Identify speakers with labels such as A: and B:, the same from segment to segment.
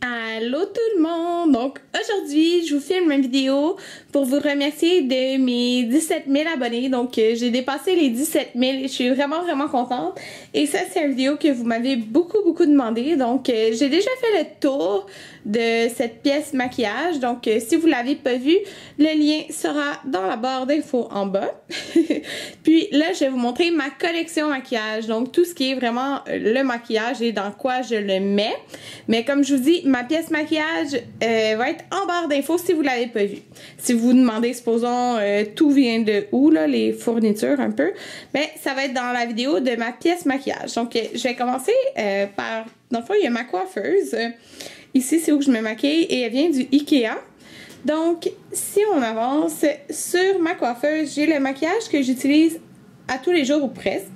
A: Allô tout le monde! Donc aujourd'hui, je vous filme une vidéo pour vous remercier de mes 17 000 abonnés. Donc j'ai dépassé les 17 000 et je suis vraiment contente. Et ça, c'est une vidéo que vous m'avez beaucoup demandé. Donc j'ai déjà fait le tour de cette pièce maquillage. Donc si vous l'avez pas vu, le lien sera dans la barre d'infos en bas. Puis là, je vais vous montrer ma collection maquillage. Donc tout ce qui est vraiment le maquillage et dans quoi je le mets. Mais comme je vous dis, ma pièce maquillage va être en barre d'infos si vous ne l'avez pas vu. Si vous vous demandez, supposons, tout vient de où, là, les fournitures un peu, ben ça va être dans la vidéo de ma pièce maquillage. Donc, je vais commencer par, dans le fond, il y a ma coiffeuse. Ici, c'est où je me maquille et elle vient du Ikea. Donc, si on avance sur ma coiffeuse, j'ai le maquillage que j'utilise à tous les jours ou presque.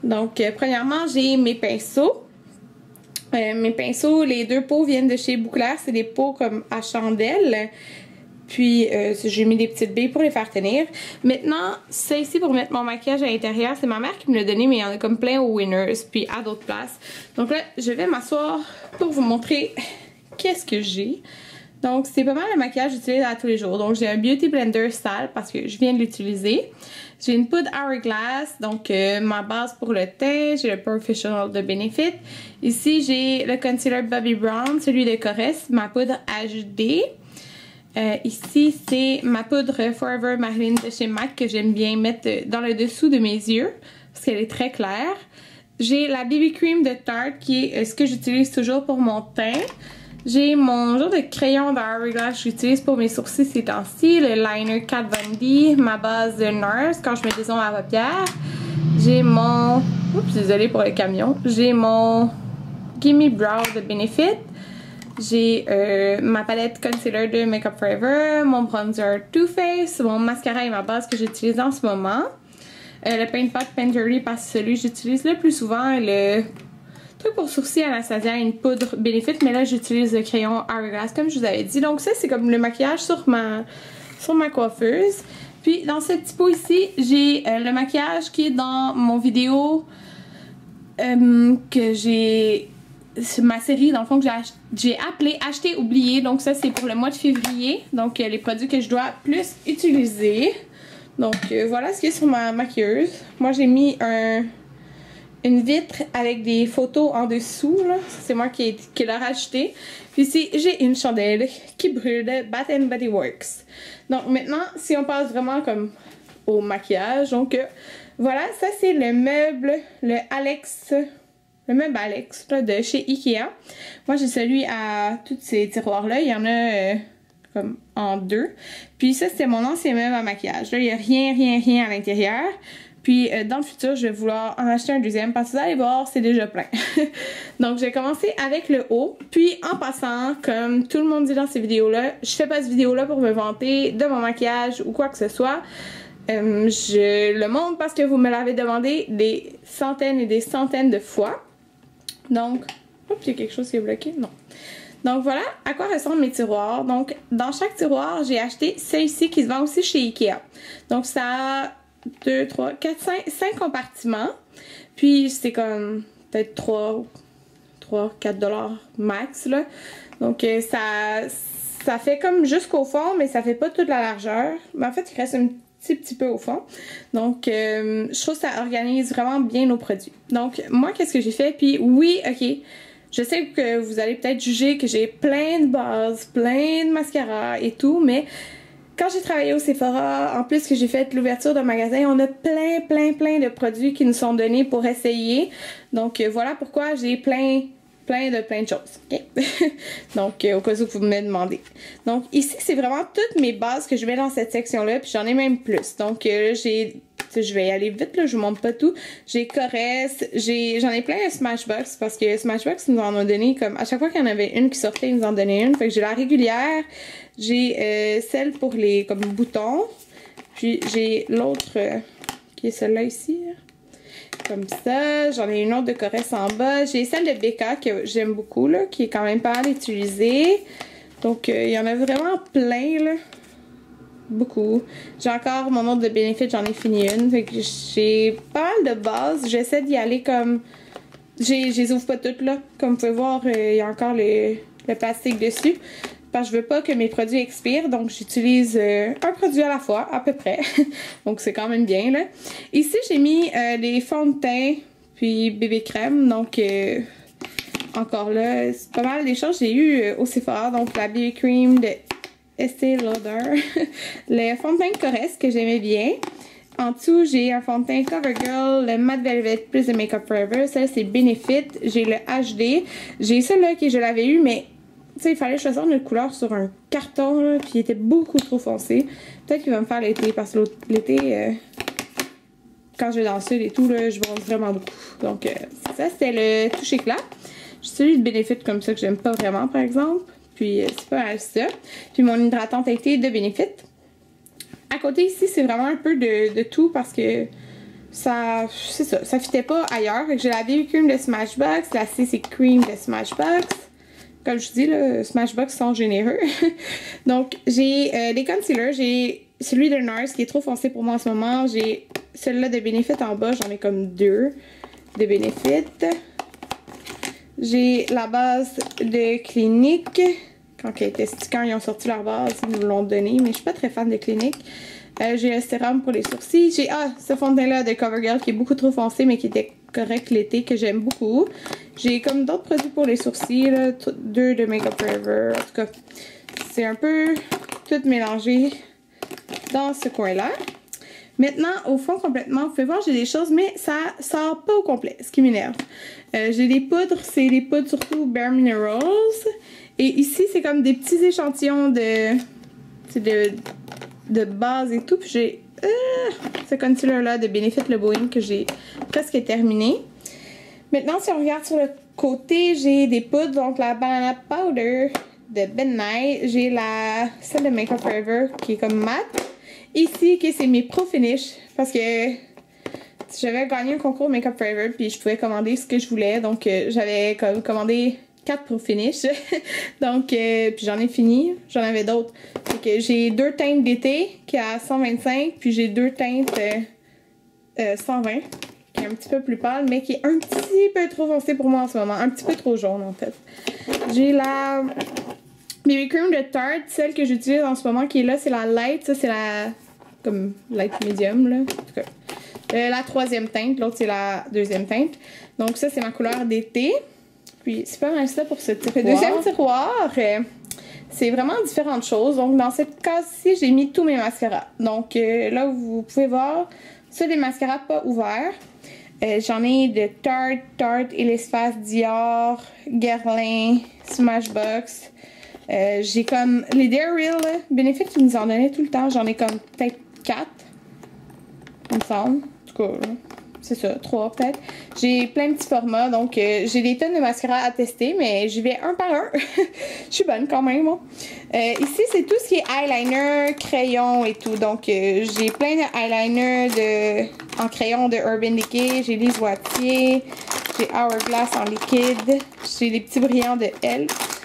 A: Donc, premièrement, j'ai mes pinceaux. Mes pinceaux, les deux pots viennent de chez Bouclair, c'est des pots comme à chandelle. Puis j'ai mis des petites billes pour les faire tenir. Maintenant, ça ici pour mettre mon maquillage à l'intérieur, c'est ma mère qui me l'a donné, mais il y en a comme plein aux Winners, puis à d'autres places. Donc là, je vais m'asseoir pour vous montrer qu'est-ce que j'ai. Donc c'est pas mal le maquillage que j'utilise à tous les jours. Donc j'ai un Beauty Blender sale parce que je viens de l'utiliser. J'ai une poudre Hourglass, donc ma base pour le teint. J'ai le Professional de Benefit. Ici j'ai le concealer Bobbi Brown, celui de Coresse, ma poudre HD. Ici c'est ma poudre Forever Marilyn de chez MAC que j'aime bien mettre dans le dessous de mes yeux parce qu'elle est très claire. J'ai la BB Cream de Tarte qui est ce que j'utilise toujours pour mon teint. J'ai mon genre de crayon d'Hourglass que j'utilise pour mes sourcils ces temps-ci, le liner Kat Von D, ma base de NARS quand je mets des ombres à paupières. J'ai mon... Oups, désolée pour le camion. J'ai mon Gimme Brow de Benefit. J'ai ma palette concealer de Make Up Forever, mon bronzer Too Faced, mon mascara et ma base que j'utilise en ce moment. Le Paint Pot Painterly parce que celui que j'utilise le plus souvent, le... truc pour sourcils Anastasia, une poudre Benefit, mais là j'utilise le crayon Hourglass comme je vous avais dit. Donc ça c'est comme le maquillage sur ma coiffeuse. Puis dans ce petit pot ici, j'ai le maquillage qui est dans mon vidéo que j'ai... ma série dans le fond que j'ai appelé Acheter, oublier. Donc ça c'est pour le mois de février. Donc les produits que je dois plus utiliser. Donc voilà ce qui est sur ma maquilleuse. Moi j'ai mis une vitre avec des photos en dessous, là. C'est moi qui l'ai rajouté. Puis ici, j'ai une chandelle qui brûle de Bath & Body Works. Donc maintenant, si on passe vraiment comme au maquillage, donc voilà, ça c'est le meuble, le meuble Alex là, de chez Ikea. Moi j'ai celui à tous ces tiroirs-là, il y en a comme en deux. Puis ça c'était mon ancien meuble à maquillage. Là, il n'y a rien à l'intérieur. Puis dans le futur, je vais vouloir en acheter un deuxième parce que vous allez voir, c'est déjà plein. Donc, je vais commencer avec le haut. Puis en passant, comme tout le monde dit dans ces vidéos-là, je fais pas cette vidéo-là pour me vanter de mon maquillage ou quoi que ce soit. Je le montre parce que vous me l'avez demandé des centaines et des centaines de fois. Donc, oups, il y a quelque chose qui est bloqué. Non. Donc voilà à quoi ressemblent mes tiroirs. Donc, dans chaque tiroir, j'ai acheté celui-ci qui se vend aussi chez Ikea. Donc, ça a 2, 3, 4, 5 compartiments. Puis c'est comme peut-être 3, 4 $ max là. Donc ça fait comme jusqu'au fond, mais ça fait pas toute la largeur. Mais en fait, il reste un petit peu au fond. Donc je trouve que ça organise vraiment bien nos produits. Donc moi, qu'est-ce que j'ai fait? Puis oui, ok. Je sais que vous allez peut-être juger que j'ai plein de bases, plein de mascara et tout, mais quand j'ai travaillé au Sephora, en plus que j'ai fait l'ouverture d'un magasin, on a plein de produits qui nous sont donnés pour essayer. Donc voilà pourquoi j'ai plein de choses. Okay? Donc au cas où vous me demandez. Donc ici, c'est vraiment toutes mes bases que je mets dans cette section-là, puis j'en ai même plus. Donc je vais y aller vite, là, je vous montre pas tout. J'ai Coresse, j'en ai plein de Smashbox parce que Smashbox nous en a donné comme à chaque fois qu'il y en avait une qui sortait, ils nous en donnaient une. Fait que j'ai la régulière, j'ai celle pour les comme boutons, puis j'ai l'autre qui est celle-là ici, comme ça. J'en ai une autre de Coresse en bas. J'ai celle de Becca que j'aime beaucoup, là, qui est quand même pas mal utilisée. Donc il y en a vraiment plein, là. Beaucoup. J'ai encore mon autre de Benefit, j'en ai fini une. Fait que j'ai pas mal de bases. J'essaie d'y aller comme... Je les ouvre pas toutes là. Comme vous pouvez voir, il y a encore les le plastique dessus. Parce que je veux pas que mes produits expirent, donc j'utilise un produit à la fois, à peu près. Donc c'est quand même bien, là. Ici, j'ai mis des fonds de teint, puis bébé crème, donc... encore là, c'est pas mal des choses que j'ai eu au Sephora. Donc la BB Cream de Estée Lauder. Le fond de teint Corrèze que j'aimais bien. En dessous, j'ai un fond de teint CoverGirl, le Matte Velvet plus de Makeup Forever. Ça, c'est Benefit. J'ai le HD. J'ai celui-là que je l'avais eu, mais tu sais, il fallait choisir une couleur sur un carton, là, puis il était beaucoup trop foncé. Peut-être qu'il va me faire l'été, parce que l'été... quand je vais dans le sud et tout, là, je bronze vraiment beaucoup. Donc, ça, c'était le touche éclat. J'ai celui de Benefit comme ça que j'aime pas vraiment, par exemple. Puis, c'est pas mal ça. Puis, mon hydratant teinté de Benefit. À côté, ici, c'est vraiment un peu de tout parce que ça, c'est ça, ça fitait pas ailleurs. Fait que j'ai la BB Cream de Smashbox, la CC Cream de Smashbox. Comme je dis, là, Smashbox sont généreux. Donc, j'ai les concealers. J'ai celui de NARS qui est trop foncé pour moi en ce moment. J'ai celui-là de Benefit en bas. J'en ai comme 2 de Benefit. J'ai la base de Clinique. Quand ils ont sorti leur base, ils nous l'ont donné. Mais je suis pas très fan de Clinique. J'ai le sérum pour les sourcils. J'ai ce fond de teint-là de CoverGirl qui est beaucoup trop foncé, mais qui était correct l'été, que j'aime beaucoup. J'ai comme d'autres produits pour les sourcils, là, 2 de Makeup Forever. En tout cas, c'est un peu tout mélangé dans ce coin-là. Maintenant, au fond, complètement, vous pouvez voir, j'ai des choses, mais ça sort pas au complet, ce qui m'énerve. J'ai des poudres, c'est des poudres surtout Bare Minerals. Et ici, c'est comme des petits échantillons de base et tout. Puis j'ai ce concealer-là de Benefit Le Boing que j'ai presque terminé. Maintenant, si on regarde sur le côté, j'ai des poudres, donc la Banana Powder de Ben Nye. J'ai celle de Makeup Forever qui est comme mat. Ici, que c'est mes Pro Finish parce que j'avais gagné un concours Makeup Forever puis je pouvais commander ce que je voulais. Donc, j'avais commandé 4 Pro Finish. Donc, puis j'en ai fini. J'en avais d'autres. Fait que j'ai 2 teintes d'été qui est à 125 puis j'ai 2 teintes 120 qui est un petit peu plus pâle mais qui est un petit peu trop foncé pour moi en ce moment. Un petit peu trop jaune en fait. J'ai la BB Cream de Tarte, celle que j'utilise en ce moment qui est là, c'est la Light. Ça, c'est la comme Light Medium là. En tout cas. La 3e teinte, l'autre c'est la 2e teinte. Donc ça, c'est ma couleur d'été. Puis c'est pas mal ça pour ce tiroir. Le deuxième tiroir, c'est vraiment différentes choses. Donc dans cette case-ci, j'ai mis tous mes mascaras. Donc là, vous pouvez voir, ça des mascaras pas ouverts. J'en ai de Tarte, Elespace, Dior, Guerlain, Smashbox. J'ai comme les Dare Real Benefit qui nous en donnaient tout le temps. J'en ai comme peut-être 4, il me semble. En tout cas, c'est ça, 3 peut-être. J'ai plein de petits formats, donc j'ai des tonnes de mascara à tester, mais j'y vais un par un. Je suis bonne quand même, moi. Ici, c'est tout ce qui est eyeliner, crayon et tout. Donc, j'ai plein de eyeliner en crayon de Urban Decay. J'ai Lise Wattier, j'ai Hourglass en liquide. J'ai des petits brillants de Elf.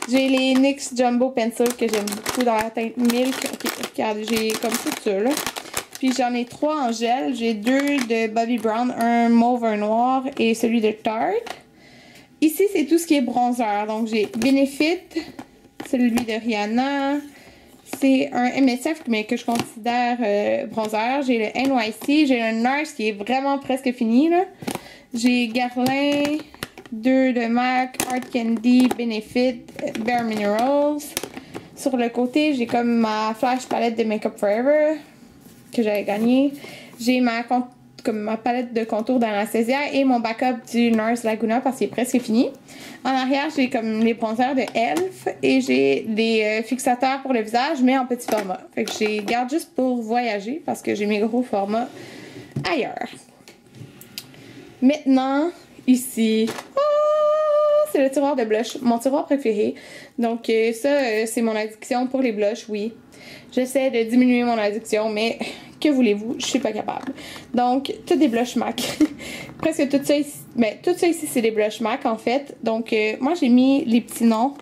A: J'ai les NYX Jumbo Pencil que j'aime beaucoup dans la teinte Milk. Ok, regarde, j'ai comme tout ça, là. Puis j'en ai 3 en gel. J'ai 2 de Bobbi Brown, un mauve, un noir et celui de Tarte. Ici, c'est tout ce qui est bronzer. Donc j'ai Benefit, celui de Rihanna. C'est un MSF mais que je considère bronzer. J'ai le NYC, j'ai le NARS qui est vraiment presque fini là. J'ai Guerlain, 2 de MAC, Hard Candy, Benefit, Bare Minerals. Sur le côté, j'ai comme ma flash palette de Makeup Forever que j'avais gagné. J'ai ma palette de contour d'Anastasia et mon backup du NARS Laguna parce qu'il est presque fini. En arrière, j'ai comme les bronzers de Elf et j'ai des fixateurs pour le visage mais en petit format. Fait que je les garde juste pour voyager parce que j'ai mes gros formats ailleurs. Maintenant, ici, c'est le tiroir de blush, mon tiroir préféré. Donc ça, c'est mon addiction pour les blushs, oui. J'essaie de diminuer mon addiction, mais que voulez-vous, je suis pas capable. Donc, tout des blushs MAC. Presque tout ça ici, tout ça ici, c'est des blushs MAC en fait. Donc, moi, j'ai mis les petits noms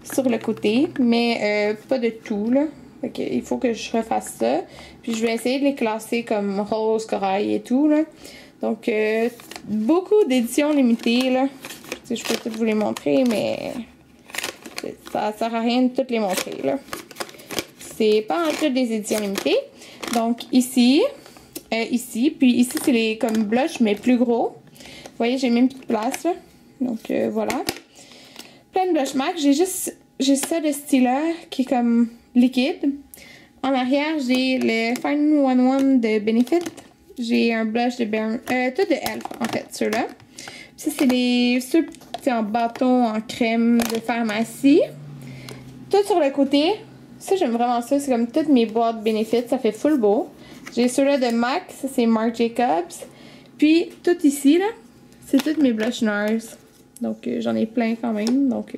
A: sur le côté, mais pas de tout, là. Fait que, il faut que je refasse ça. Puis, je vais essayer de les classer comme rose, corail et tout, là. Donc, beaucoup d'éditions limitées, là. Je peux tout vous les montrer, mais Ça sert à rien de toutes les montrer, là. C'est pas en tout des éditions limitées. Donc, ici, puis ici, c'est les comme blush, mais plus gros. Vous voyez, j'ai même plus de place, là. Donc, voilà. Plein de blush MAC. J'ai ça de style-là, qui est comme liquide. En arrière, j'ai le Fine 101 de Benefit. J'ai un blush de tout de Elf, en fait, ceux-là. Ça, c'est ceux en bâton, en crème de pharmacie. Tout sur le côté. Ça, j'aime vraiment ça. C'est comme toutes mes boîtes Benefit. Ça fait full beau. J'ai ceux-là de MAC. Ça, c'est Marc Jacobs. Puis, tout ici, là, c'est toutes mes blush NARS. Donc, j'en ai plein quand même. Donc,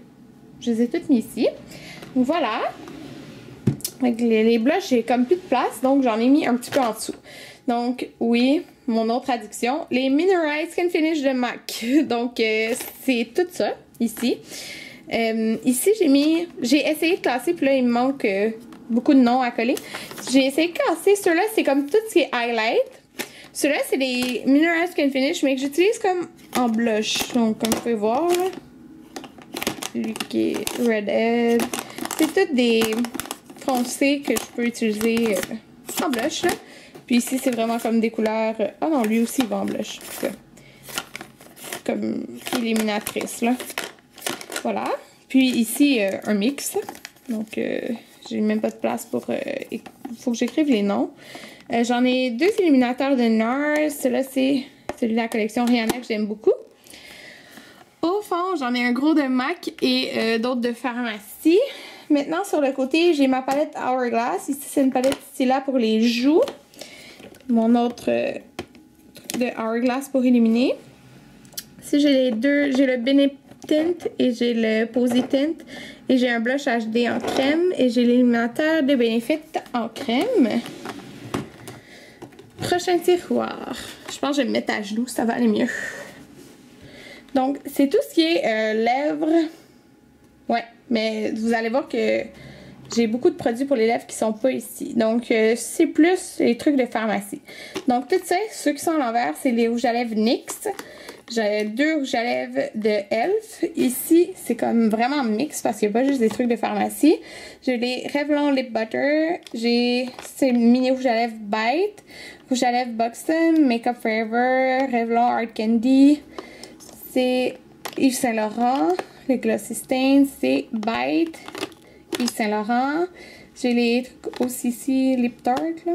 A: je les ai toutes mis ici. Donc, voilà. Avec les blushs, j'ai comme plus de place. Donc, j'en ai mis un petit peu en dessous. Donc, oui, mon autre addiction. Les Mineralized Skin Finish de MAC. Donc, c'est tout ça, ici. Ici, j'ai essayé de classer, puis là, il me manque beaucoup de noms à coller. J'ai essayé de classer. Ceux-là, c'est comme tout ce qui est highlight. Ceux-là, c'est les Mineralized Skin Finish, mais que j'utilise comme en blush. Donc, comme vous pouvez voir, là. Lui qui est Redhead. C'est toutes des foncés que je peux utiliser en blush, là. Puis ici, c'est vraiment comme des couleurs... Ah non, lui aussi, il va en blush. Comme illuminatrice, là. Voilà. Puis ici, un mix. Donc, j'ai même pas de place pour... Il faut que j'écrive les noms. J'en ai 2 illuminateurs de NARS. Celui-là, c'est celui de la collection Rihanna que j'aime beaucoup. Au fond, j'en ai un gros de MAC et d'autres de pharmacie. Maintenant, sur le côté, j'ai ma palette Hourglass. Ici, c'est une palette Stila pour les joues. Mon autre truc de Hourglass pour illuminer. Ici, j'ai les deux. J'ai le Benefit Tint et j'ai le Posy Tint. Et j'ai un blush HD en crème. Et j'ai l'illuminateur de Benefit en crème. Prochain tiroir. Je pense que je vais me mettre à genoux, ça va aller mieux. Donc, c'est tout ce qui est lèvres. Ouais, mais vous allez voir que j'ai beaucoup de produits pour les lèvres qui sont pas ici. Donc, c'est plus les trucs de pharmacie. Donc, tout ça, ceux qui sont à l'envers, c'est les rouges à lèvres NYX. J'ai 2 rouges à lèvres de Elf. Ici, c'est comme vraiment mix parce qu'il n'y a pas juste des trucs de pharmacie. J'ai les Revlon Lip Butter. J'ai ces mini rouges à lèvres Bite. Rouge à lèvres Buxton, Makeup Forever, Revlon Art Candy. C'est Yves Saint Laurent. Le Glossy Stain, c'est Bite. Yves Saint Laurent. J'ai les trucs aussi ici, Lip Tart, là.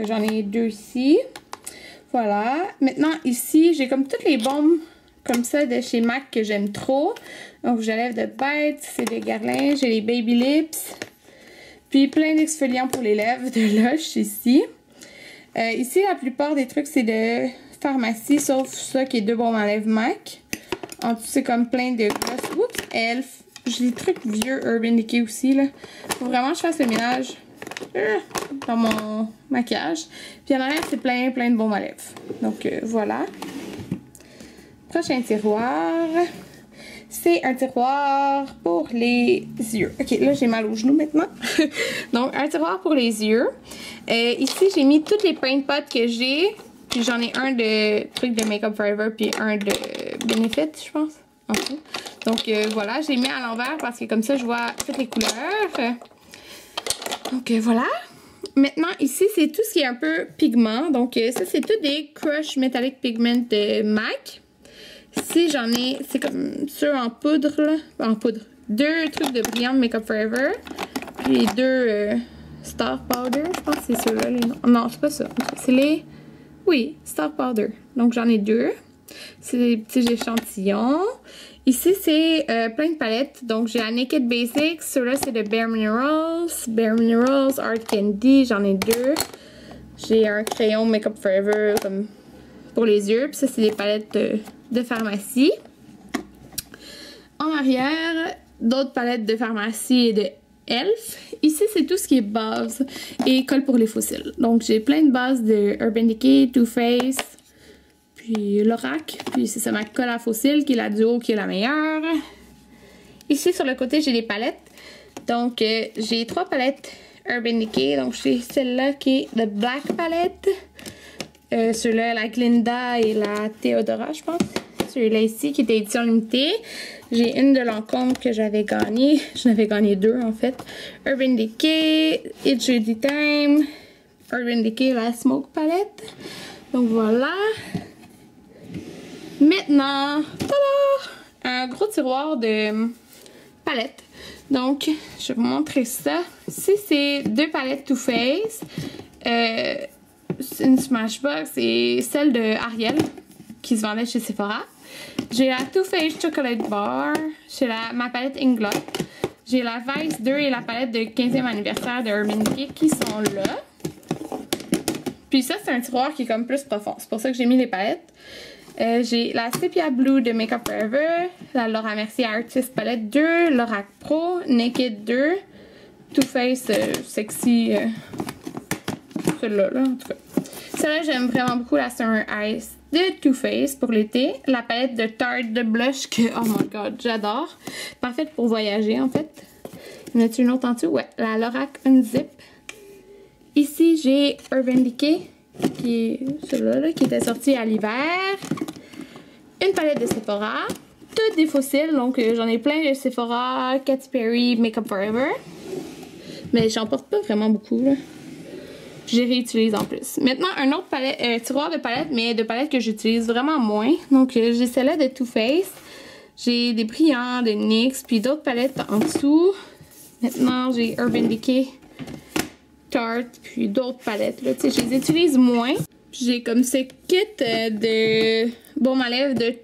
A: J'en ai 2 ici. Voilà. Maintenant, ici, j'ai comme toutes les bombes comme ça de chez MAC que j'aime trop. Donc, rouge à lèvres de Bite, c'est de Guerlain. J'ai les Baby Lips. Puis, plein d'exfoliants pour les lèvres de Lush ici. Ici, la plupart des trucs, c'est de pharmacie, sauf ça qui est 2 bombes à lèvres MAC. En dessous, c'est comme plein de gloss. Oups, Elf. J'ai des trucs vieux Urban Decay aussi, là. Faut vraiment que je fasse le ménage dans mon maquillage. Puis en arrière, c'est plein de bombes à lèvres. Donc, voilà. Prochain tiroir. C'est un tiroir pour les yeux. Ok, là, j'ai mal aux genoux maintenant. Donc, un tiroir pour les yeux. Ici, j'ai mis toutes les paint pots que j'ai. Puis j'en ai un de trucs de Makeup Forever, puis un de Benefit, je pense. En tout. Donc, voilà, j'ai mis à l'envers parce que comme ça, je vois toutes les couleurs. Donc, voilà. Maintenant, ici, c'est tout ce qui est un peu pigment. Donc, ça, c'est tout des Crush Metallic Pigment de MAC. Ici, j'en ai, c'est comme ceux en poudre, là. En poudre. 2 trucs de brillant de Makeup Forever. Puis 2 Star Powder. Je pense que c'est ceux-là. Les noms. Non, c'est pas ça. C'est les... Oui, Star Powder. Donc, j'en ai 2. C'est des petits échantillons. Ici, c'est plein de palettes. Donc, j'ai la Naked Basics. Ceux-là, c'est de Bare Minerals. Bare Minerals, Art Candy. J'en ai 2. J'ai un crayon Makeup Forever comme pour les yeux. Puis ça, c'est des palettes de pharmacie. En arrière, d'autres palettes de pharmacie et de Elf. Ici, c'est tout ce qui est base et colle pour les fossiles. Donc, j'ai plein de bases de Urban Decay, Too Faced, puis Lorac. Puis c'est ça, ma colle à fossiles qui est la duo qui est la meilleure. Ici, sur le côté, j'ai des palettes. Donc, j'ai 3 palettes Urban Decay. Donc, j'ai celle-là qui est la Black Palette. Celle-là, la Glinda et la Theodora, je pense. celui-là ici qui était édition limitée. J'ai une de Lancôme que j'avais gagnée. J'en avais gagné 2 en fait. Urban Decay, It's Jeudi Time, Urban Decay, la Smoke Palette. Donc voilà. Maintenant, tada! Un gros tiroir de palettes. Donc, je vais vous montrer ça. Ici, c'est 2 palettes Too Faced. Une Smashbox et celle de Ariel qui se vendait chez Sephora. J'ai la Too Faced Chocolate Bar. J'ai ma palette Inglot. J'ai la Vice 2 et la palette de 15e anniversaire de Urban Decay qui sont là. Puis ça, c'est un tiroir qui est comme plus profond. C'est pour ça que j'ai mis les palettes. J'ai la Sepia Blue de Makeup Forever, la Laura Mercier Artist Palette 2, Lorac Pro, Naked 2, Too Faced Sexy, celle-là, en tout cas. Celle-là, j'aime vraiment beaucoup la Summer Ice de Too Faced pour l'été. La palette de Tarte de blush que, oh my god, j'adore. Parfaite pour voyager, en fait. Y en a-t-il une autre en dessous? Ouais, la Lorac Unzip. Ici, j'ai Urban Decay, qui est celle-là, qui était sortie à l'hiver. Une palette de Sephora. Toutes des fossiles, donc j'en ai plein de Sephora, Katy Perry, Makeup Forever. Mais j'en porte pas vraiment beaucoup, là. Je les réutilise en plus. Maintenant, un autre tiroir de palettes, mais de palettes que j'utilise vraiment moins. Donc, j'ai celle-là de Too Faced. J'ai des brillants de NYX, puis d'autres palettes en dessous. Maintenant, j'ai Urban Decay, Tarte, puis d'autres palettes. Là. Je les utilise moins. J'ai comme ce kit de baume à lèvres de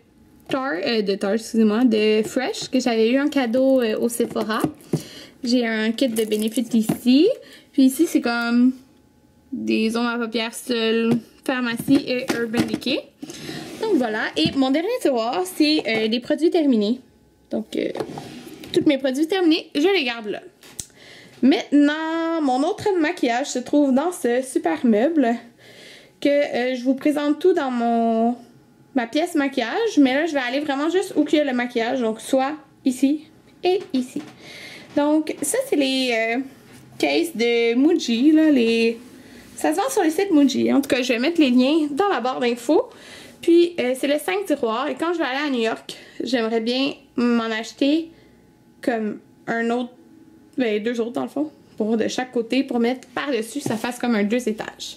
A: Tarte, excusez-moi, de Fresh, que j'avais eu en cadeau au Sephora. J'ai un kit de Benefit ici. Puis ici, c'est comme des ondes à paupières seules, Pharmacie et Urban Decay. Donc voilà. Et mon dernier tiroir, c'est des produits terminés. Donc, tous mes produits terminés, je les garde là. Maintenant, mon autre maquillage se trouve dans ce super meuble que je vous présente tout dans ma pièce maquillage. Mais là, je vais aller vraiment juste où il y a le maquillage. Donc, soit ici et ici. Donc, ça, c'est les cases de Muji. Là, ça se vend sur le site Muji. En tout cas, je vais mettre les liens dans la barre d'infos. Puis, c'est le 5 tiroirs. Et quand je vais aller à New York, j'aimerais bien m'en acheter comme un autre. Ben, 2 autres dans le fond, pour de chaque côté, pour mettre par-dessus, ça fasse comme un 2 étages.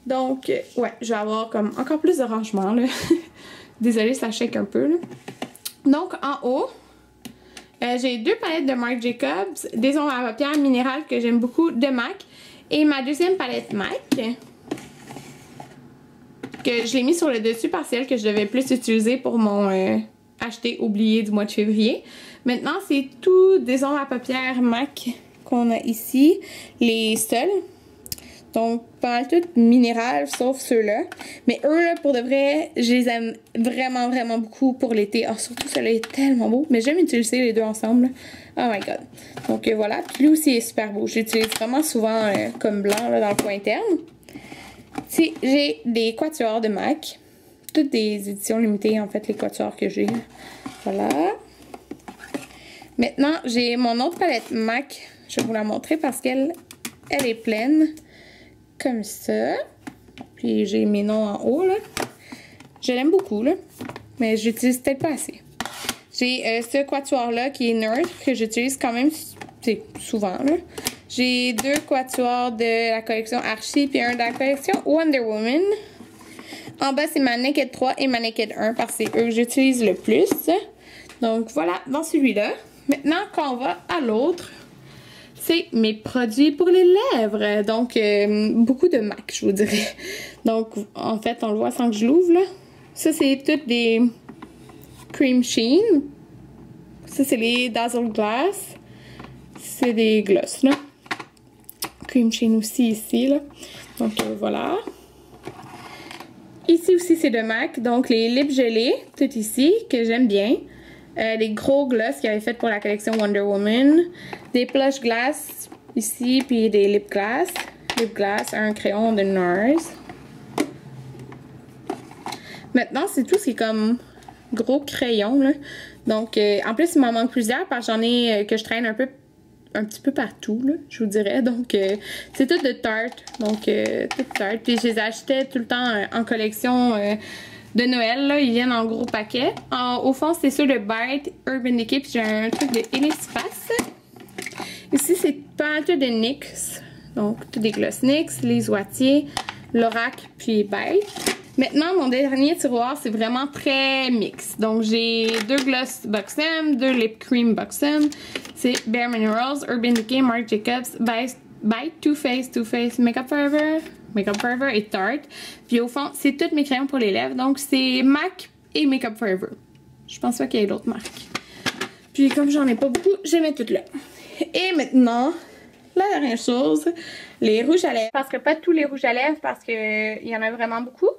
A: Donc, ouais, je vais avoir comme encore plus de rangement, là. Désolée, ça shake un peu, là. Donc, en haut, j'ai 2 palettes de Marc Jacobs, des ombres à paupières minérales que j'aime beaucoup de MAC, et ma deuxième palette MAC, que je l'ai mis sur le dessus partiel, que je devais plus utiliser pour mon acheter oublié du mois de février. Maintenant, c'est tout des ombres à paupières MAC qu'on a ici, les seuls. Donc, pas mal toutes minérales, sauf ceux-là. Mais eux, là, pour de vrai, je les aime vraiment, vraiment beaucoup pour l'été. Oh, surtout, celui-là est tellement beau. Mais j'aime utiliser les deux ensemble. Oh my god. Donc, voilà. Puis lui aussi est super beau. J'utilise vraiment souvent comme blanc là, dans le coin interne. Ici, j'ai des quatuors de MAC. Toutes des éditions limitées, en fait, les quatuors que j'ai. Voilà. Maintenant, j'ai mon autre palette MAC. Je vais vous la montrer parce qu'elle est pleine. Comme ça. Puis j'ai mes noms en haut, là. Je l'aime beaucoup, là. Mais j'utilise peut-être pas assez. J'ai ce quatuor-là qui est neutre, que j'utilise quand même souvent, là. J'ai 2 quatuors de la collection Archie, puis un de la collection Wonder Woman. En bas, c'est ma Naked 3 et ma Naked 1, parce que c'est eux que j'utilise le plus. Donc, voilà, dans celui-là. Maintenant, quand on va à l'autre, c'est mes produits pour les lèvres. Donc, beaucoup de MAC, je vous dirais. Donc, en fait, on le voit sans que je l'ouvre, là. Ça, c'est toutes des Cream Sheen. Ça, c'est les Dazzle Glass. C'est des gloss, là. Cream Sheen aussi, ici, là. Donc, voilà. Ici aussi, c'est de MAC. Donc, les lips gelés, tout ici, que j'aime bien. Des gros gloss qu'ils avaient fait pour la collection Wonder Woman. Des plush glass ici, puis des lip glass. Lip glass, un crayon de NARS. Maintenant, c'est tout ce qui est comme gros crayon, là. Donc, en plus, il m'en manque plusieurs parce que j'en ai que je traîne un petit peu partout, là, je vous dirais. Donc, c'est tout de Tarte. Donc, tout Tarte. Puis, je les achetais tout le temps en collection de Noël, là, ils viennent en gros paquet. Au fond, c'est ceux de Bite, Urban Decay, puis j'ai un truc de Innisface. Ici, c'est pas mal tout de NYX. Donc, tous des gloss NYX, les Oitiers, Lorac, puis Bite. Maintenant, mon dernier tiroir, c'est vraiment très mix. Donc, j'ai 2 gloss Buxom, 2 lip cream Buxom. C'est Bare Minerals, Urban Decay, Marc Jacobs, Bite, Too Faced, Makeup Forever et Tarte. Puis au fond, c'est toutes mes crayons pour les lèvres. Donc, c'est MAC et Makeup Forever. Je pense pas qu'il y ait d'autres marques. Puis, comme j'en ai pas beaucoup, je les mets toutes là. Et maintenant, la dernière chose, les rouges à lèvres. Je ne passerai pas tous les rouges à lèvres parce qu'il y en a vraiment beaucoup.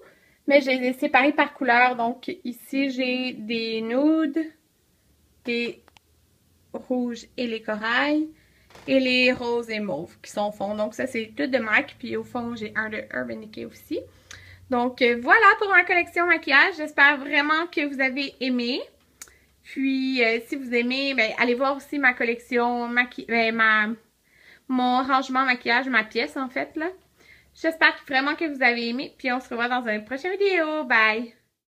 A: Mais je les ai séparés par couleur. Donc ici, j'ai des nudes, des rouges et les corails, et les roses et mauves qui sont au fond. Donc ça, c'est tout de MAC. Puis au fond, j'ai un de Urban Decay aussi. Donc voilà pour ma collection maquillage. J'espère vraiment que vous avez aimé. Puis si vous aimez, ben, allez voir aussi ma collection, mon rangement maquillage, ma pièce en fait là. J'espère vraiment que vous avez aimé. Puis on se revoit dans une prochaine vidéo. Bye!